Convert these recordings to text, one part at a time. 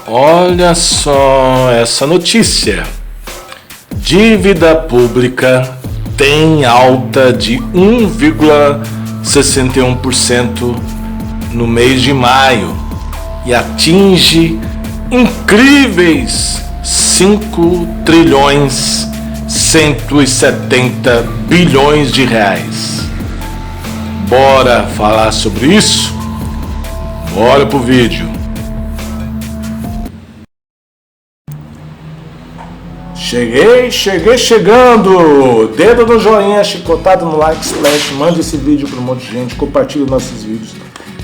Olha só essa notícia. Dívida pública tem alta de 1,61% no mês de maio e atinge incríveis 5 trilhões 170 bilhões de reais. Bora falar sobre isso? Bora pro vídeo. Cheguei chegando! Dedo no joinha, chicotado no like, splash, mande esse vídeo para um monte de gente, compartilhe nossos vídeos.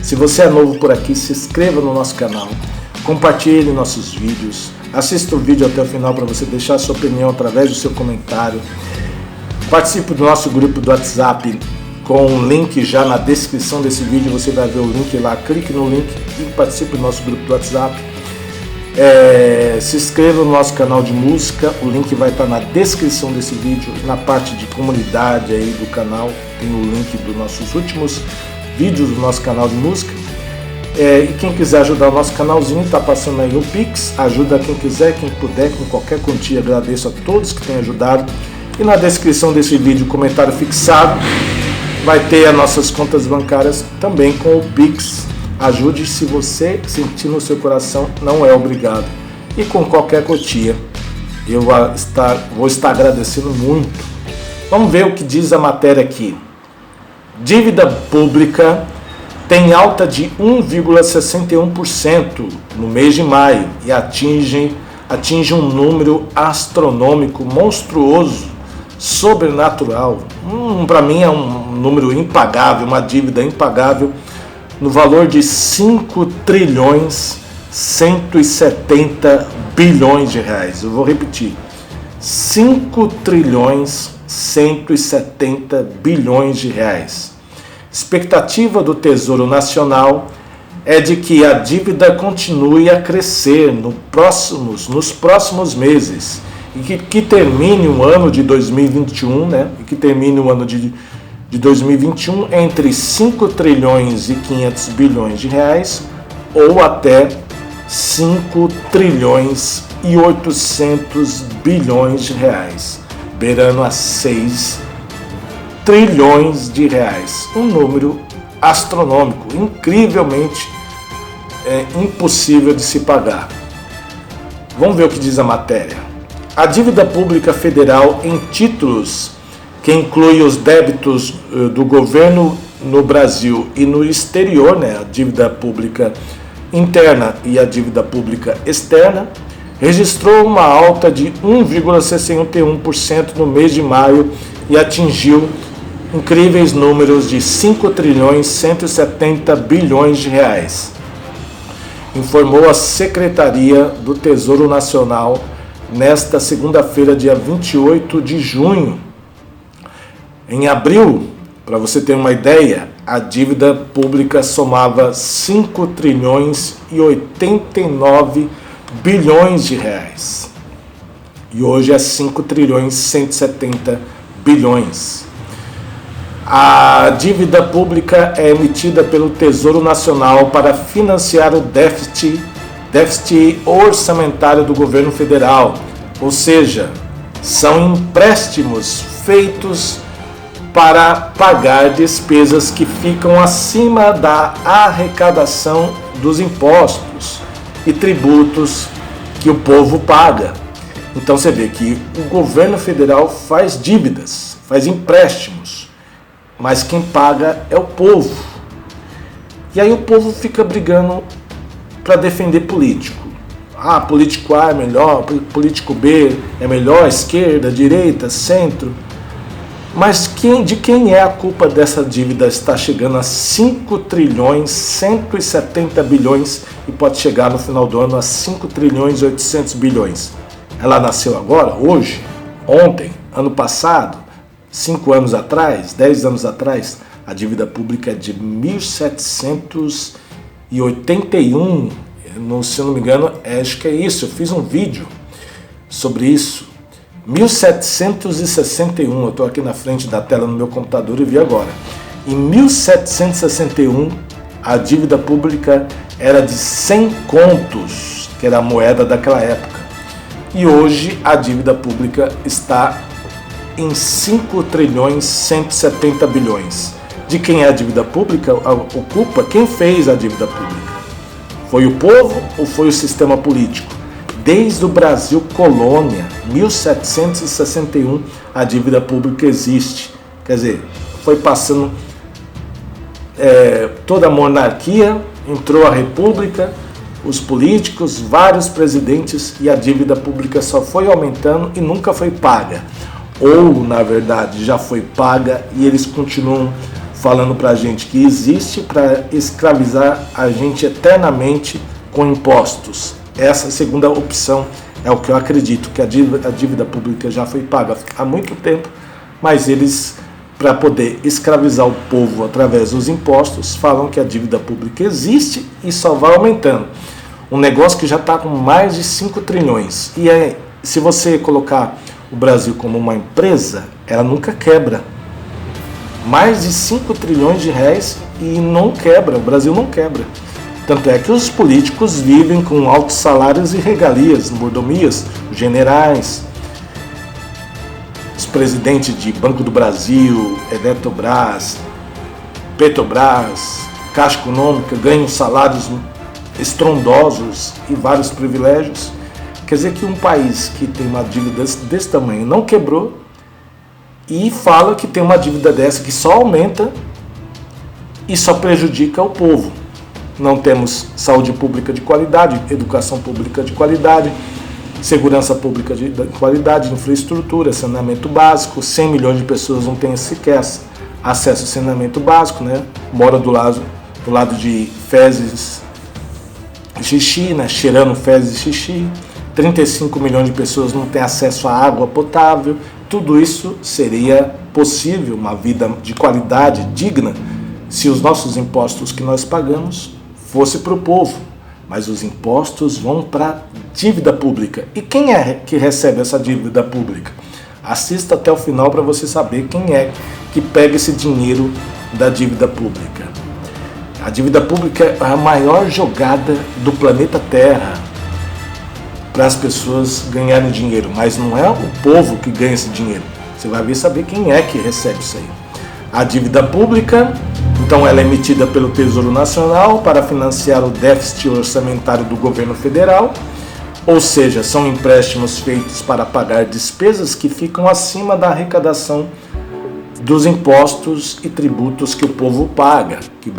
Se você é novo por aqui, se inscreva no nosso canal, compartilhe nossos vídeos, assista o vídeo até o final para você deixar sua opinião através do seu comentário. Participe do nosso grupo do WhatsApp com um link já na descrição desse vídeo, você vai ver o link lá, clique no link e participe do nosso grupo do WhatsApp. Se inscreva no nosso canal de música, o link vai estar na descrição desse vídeo, na parte de comunidade aí do canal, tem o link dos nossos últimos vídeos do nosso canal de música. E quem quiser ajudar o nosso canalzinho, tá passando aí o Pix, ajuda quem quiser, quem puder, com qualquer quantia, agradeço a todos que têm ajudado. E na descrição desse vídeo, comentário fixado, vai ter as nossas contas bancárias também com o Pix. Ajude se você sentir no seu coração, não é obrigado. E com qualquer quantia, eu vou estar agradecendo muito. Vamos ver o que diz a matéria aqui. Dívida pública tem alta de 1,61% no mês de maio e atinge um número astronômico, monstruoso, sobrenatural. Para mim é um número impagável, uma dívida impagável, no valor de 5 trilhões 170 bilhões de reais. Eu vou repetir, 5 trilhões 170 bilhões de reais. Expectativa do Tesouro Nacional é de que a dívida continue a crescer nos próximos meses e que termine o ano de 2021, e que termine o ano de 2021 entre 5 trilhões e 500 bilhões de reais ou até 5 trilhões e 800 bilhões de reais, beirando a 6 trilhões de reais. Um número astronômico, incrivelmente impossível de se pagar. Vamos ver o que diz a matéria. A dívida pública federal em títulos, que inclui os débitos do governo no Brasil e no exterior, a dívida pública interna e a dívida pública externa, registrou uma alta de 1,61% no mês de maio e atingiu incríveis números de 5 trilhões 170 bilhões de reais, informou a Secretaria do Tesouro Nacional nesta segunda-feira, dia 28 de junho. Em abril, para você ter uma ideia, a dívida pública somava 5 trilhões e 89 bilhões de reais. E hoje é 5 trilhões e 170 bilhões. A dívida pública é emitida pelo Tesouro Nacional para financiar o déficit orçamentário do governo federal, ou seja, são empréstimos feitos para pagar despesas que ficam acima da arrecadação dos impostos e tributos que o povo paga. Então você vê que o governo federal faz dívidas, faz empréstimos, mas quem paga é o povo. E aí o povo fica brigando para defender político. Político A é melhor, político B é melhor, esquerda, direita, centro. Mas de quem é a culpa dessa dívida estar chegando a 5 trilhões 170 bilhões e pode chegar no final do ano a 5 trilhões e 800 bilhões? Ela nasceu agora, hoje, ontem, ano passado, 5 anos atrás, 10 anos atrás? A dívida pública é de 1781, se eu não me engano, acho que é isso, eu fiz um vídeo sobre isso. 1761, eu estou aqui na frente da tela no meu computador e vi agora. Em 1761, a dívida pública era de 100 contos, que era a moeda daquela época. E hoje a dívida pública está em 5 trilhões 170 bilhões. De quem é a dívida pública? Ocupa quem fez a dívida pública. Foi o povo ou foi o sistema político? Desde o Brasil colônia, 1761, a dívida pública existe. Quer dizer, foi passando toda a monarquia, entrou a república, os políticos, vários presidentes, e a dívida pública só foi aumentando e nunca foi paga. Ou, na verdade, já foi paga e eles continuam falando pra gente que existe para escravizar a gente eternamente com impostos. Essa segunda opção é o que eu acredito, que a dívida pública já foi paga há muito tempo, mas eles, para poder escravizar o povo através dos impostos, falam que a dívida pública existe e só vai aumentando. Um negócio que já está com mais de 5 trilhões. E se você colocar o Brasil como uma empresa, ela nunca quebra. Mais de 5 trilhões de reais e não quebra, o Brasil não quebra. Tanto é que os políticos vivem com altos salários e regalias, mordomias, os generais, os presidentes de Banco do Brasil, Eletrobras, Petrobras, Caixa Econômica, ganham salários estrondosos e vários privilégios. Quer dizer que um país que tem uma dívida desse tamanho não quebrou e fala que tem uma dívida dessa que só aumenta e só prejudica o povo. Não temos saúde pública de qualidade, educação pública de qualidade, segurança pública de qualidade, infraestrutura, saneamento básico. 100 milhões de pessoas não têm sequer acesso ao saneamento básico, né? Mora do lado de fezes e xixi, né? Cheirando fezes e xixi. 35 milhões de pessoas não têm acesso à água potável. Tudo isso seria possível, uma vida de qualidade, digna, se os nossos impostos que nós pagamos fosse para o povo. Mas os impostos vão para a dívida pública. E quem é que recebe essa dívida pública? Assista até o final para você saber quem é que pega esse dinheiro da dívida pública. A dívida pública é a maior jogada do planeta Terra para as pessoas ganharem dinheiro, mas não é o povo que ganha esse dinheiro. Você vai ver saber quem é que recebe isso aí. A dívida pública, então, ela é emitida pelo Tesouro Nacional para financiar o déficit orçamentário do governo federal, ou seja, são empréstimos feitos para pagar despesas que ficam acima da arrecadação dos impostos e tributos que o povo paga, que o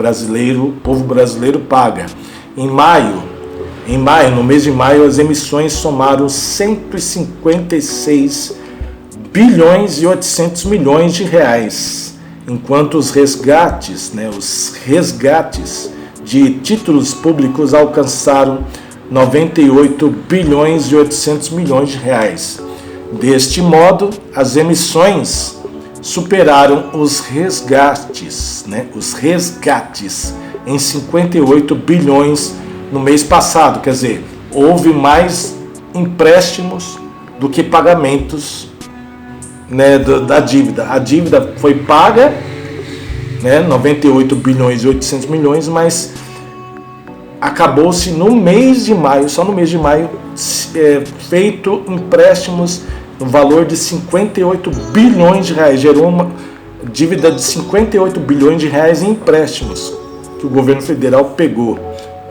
povo brasileiro paga. No mês de maio, as emissões somaram 156 bilhões e 800 milhões de reais, enquanto os resgates de títulos públicos alcançaram 98 bilhões e 800 milhões de reais. Deste modo, as emissões superaram os resgates em 58 bilhões no mês passado. Quer dizer, houve mais empréstimos do que pagamentos, né, da dívida. A dívida foi paga, né, 98 bilhões e 800 milhões, mas acabou-se no mês de maio, só no mês de maio, feito empréstimos no valor de 58 bilhões de reais. Gerou uma dívida de 58 bilhões de reais em empréstimos que o governo federal pegou.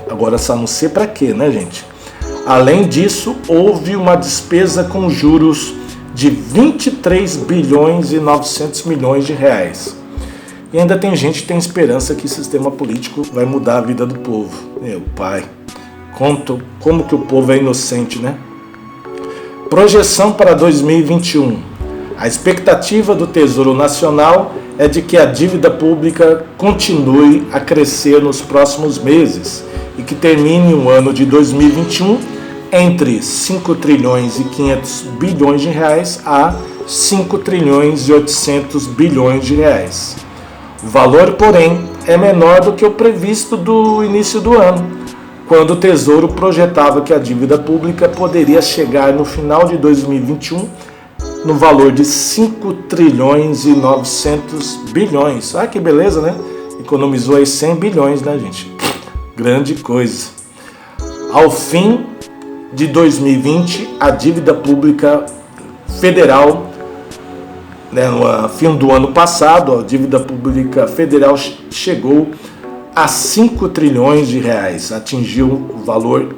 Agora só não sei para quê, né, gente? Além disso, houve uma despesa com juros de 23 bilhões e 900 milhões de reais. E ainda tem gente que tem esperança que o sistema político vai mudar a vida do povo. Meu pai, como que o povo é inocente, né? Projeção para 2021. A expectativa do Tesouro Nacional é de que a dívida pública continue a crescer nos próximos meses e que termine o ano de 2021 entre 5 trilhões e 500 bilhões de reais a 5 trilhões e 800 bilhões de reais. O valor, porém, é menor do que o previsto do início do ano, quando o Tesouro projetava que a dívida pública poderia chegar no final de 2021 no valor de 5 trilhões e 900 bilhões. Ah, que beleza, né? Economizou aí 100 bilhões, né, gente? Grande coisa. Ao fim de 2020, a dívida pública federal, no fim do ano passado, a dívida pública federal chegou a 5 trilhões de reais, atingiu um valor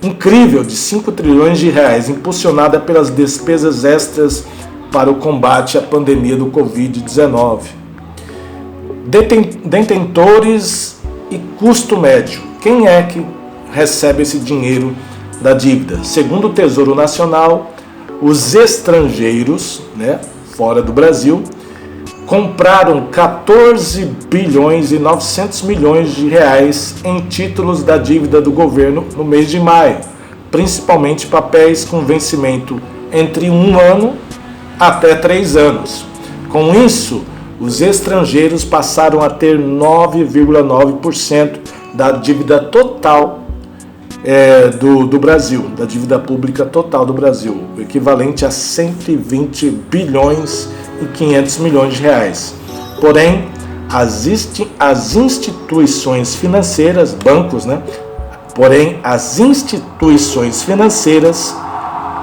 incrível de 5 trilhões de reais, impulsionada pelas despesas extras para o combate à pandemia do Covid-19. Detentores e custo médio. Quem é que recebe esse dinheiro da dívida? Segundo o Tesouro Nacional, os estrangeiros, fora do Brasil, compraram 14 bilhões e 900 milhões de reais em títulos da dívida do governo no mês de maio, principalmente papéis com vencimento entre 1 ano até 3 anos. Com isso, os estrangeiros passaram a ter 9,9% da dívida total do Brasil, da dívida pública total do Brasil, o equivalente a 120 bilhões e 500 milhões de reais. Porém, as instituições financeiras, bancos, as instituições financeiras,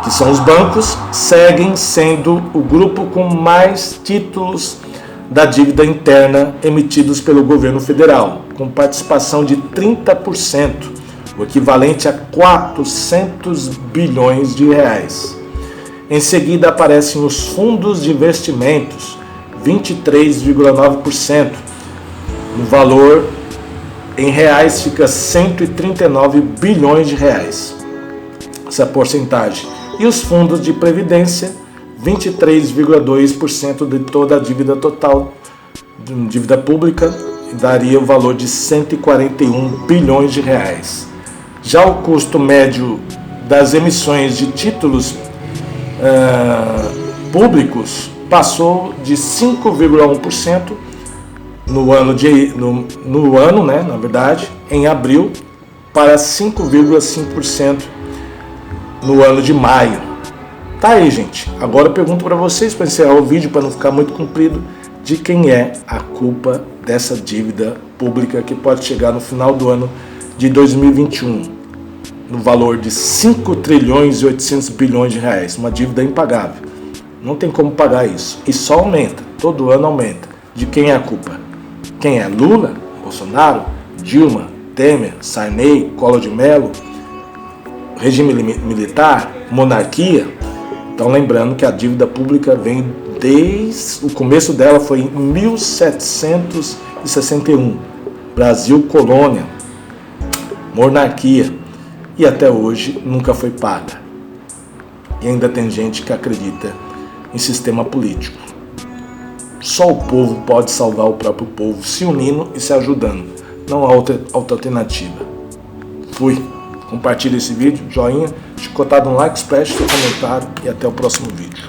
que são os bancos, seguem sendo o grupo com mais títulos da dívida interna emitidos pelo governo federal, com participação de 30%, o equivalente a 400 bilhões de reais. Em seguida aparecem os fundos de investimentos, 23,9%. No valor em reais fica 139 bilhões de reais. Essa é a porcentagem. E os fundos de previdência, 23,2% de toda a dívida total, dívida pública, daria o valor de 141 bilhões de reais. Já o custo médio das emissões de títulos públicos passou de 5,1% no ano, em abril, para 5,5% no ano de maio. Tá aí, gente. Agora eu pergunto para vocês, para encerrar o vídeo, para não ficar muito comprido, de quem é a culpa dessa dívida pública que pode chegar no final do ano de 2021, no valor de 5 trilhões e 800 bilhões de reais, uma dívida impagável. Não tem como pagar isso. E só aumenta, todo ano aumenta. De quem é a culpa? Quem é? Lula? Bolsonaro? Dilma? Temer? Sarney? Collor de Mello? Regime militar? Monarquia? Então lembrando que a dívida pública vem desde o começo dela, foi em 1761. Brasil colônia, monarquia, e até hoje nunca foi paga. E ainda tem gente que acredita em sistema político. Só o povo pode salvar o próprio povo, se unindo e se ajudando. Não há outra alternativa. Fui. Compartilhe esse vídeo, joinha, chicotado no like, splash, seu comentário e até o próximo vídeo.